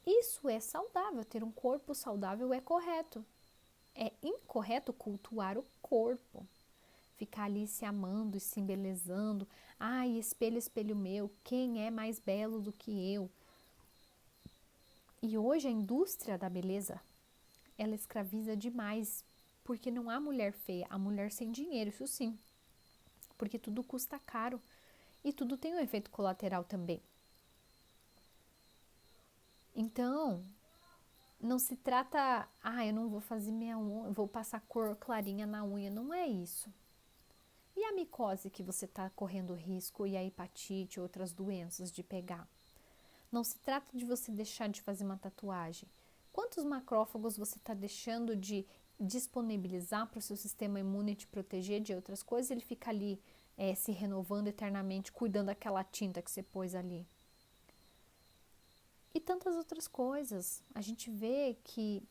Isso é saudável, ter um corpo saudável é correto. É incorreto cultuar o corpo. Ficar ali se amando e se embelezando. Ai, espelho, espelho meu, quem é mais belo do que eu? E hoje a indústria da beleza, ela escraviza demais, porque não há mulher feia, há mulher sem dinheiro, isso sim. Porque tudo custa caro. E tudo tem um efeito colateral também. Então, não se trata, eu não vou fazer minha unha, vou passar cor clarinha na unha, não é isso. E a micose que você está correndo risco e a hepatite, outras doenças de pegar? Não se trata de você deixar de fazer uma tatuagem. Quantos macrófagos você está deixando de disponibilizar para o seu sistema imune te proteger de outras coisas? Ele fica ali se renovando eternamente, cuidando daquela tinta que você pôs ali. E tantas outras coisas. A gente vê que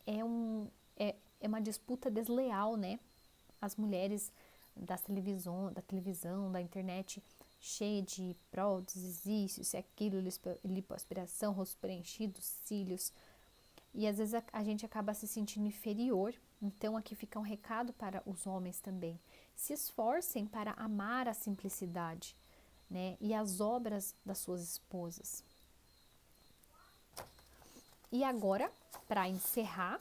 é uma disputa desleal, né? As mulheres da televisão, da internet, cheia de próteses, isso e aquilo, lipoaspiração, rosto preenchido, cílios. E às vezes a gente acaba se sentindo inferior. Então aqui fica um recado para os homens também. Se esforcem para amar a simplicidade, né? E as obras das suas esposas. E agora, para encerrar,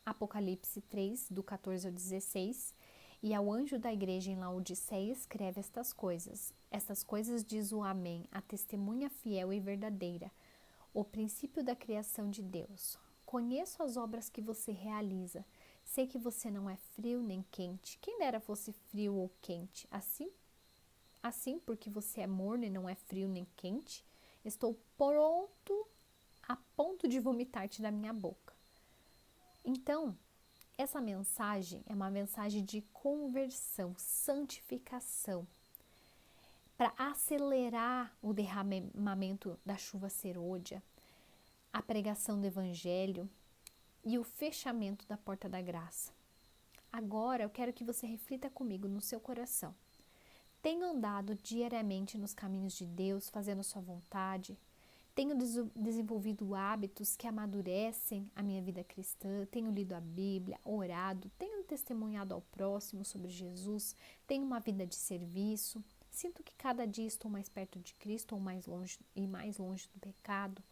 Apocalipse 3, do 14 ao 16, e ao anjo da igreja em Laodiceia escreve estas coisas. Estas coisas diz o Amém, a testemunha fiel e verdadeira, o princípio da criação de Deus. Conheço as obras que você realiza. Sei que você não é frio nem quente. Quem dera fosse frio ou quente. Assim, porque você é morno e não é frio nem quente, estou a ponto de vomitar-te da minha boca. Então, essa mensagem é uma mensagem de conversão, santificação, para acelerar o derramamento da chuva serôdia, a pregação do evangelho e o fechamento da porta da graça. Agora eu quero que você reflita comigo no seu coração. Tenho andado diariamente nos caminhos de Deus, fazendo sua vontade? Tenho desenvolvido hábitos que amadurecem a minha vida cristã? Tenho lido a Bíblia, orado? Tenho testemunhado ao próximo sobre Jesus? Tenho uma vida de serviço? Sinto que cada dia estou mais perto de Cristo ou mais longe do pecado?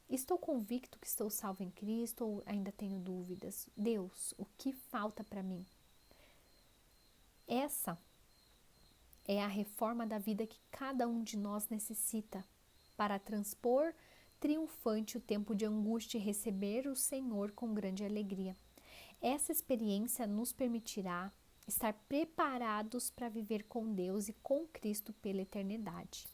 Estou convicto que estou salvo em Cristo ou ainda tenho dúvidas? Deus, o que falta para mim? Essa é a reforma da vida que cada um de nós necessita para transpor triunfante o tempo de angústia e receber o Senhor com grande alegria. Essa experiência nos permitirá estar preparados para viver com Deus e com Cristo pela eternidade.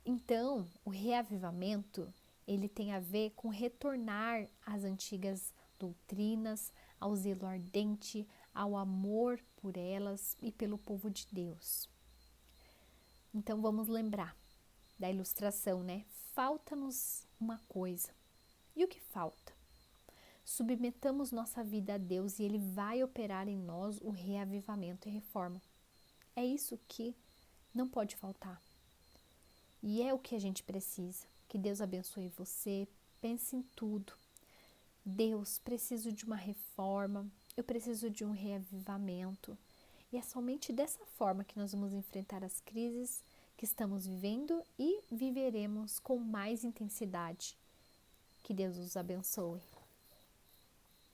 Então, o reavivamento, ele tem a ver com retornar às antigas doutrinas, ao zelo ardente, ao amor por elas e pelo povo de Deus. Então, vamos lembrar da ilustração, né? Falta-nos uma coisa. E o que falta? Submetamos nossa vida a Deus e Ele vai operar em nós o reavivamento e reforma. É isso que não pode faltar. E é o que a gente precisa. Que Deus abençoe você. Pense em tudo. Deus, preciso de uma reforma. Eu preciso de um reavivamento. E é somente dessa forma que nós vamos enfrentar as crises que estamos vivendo e viveremos com mais intensidade. Que Deus os abençoe.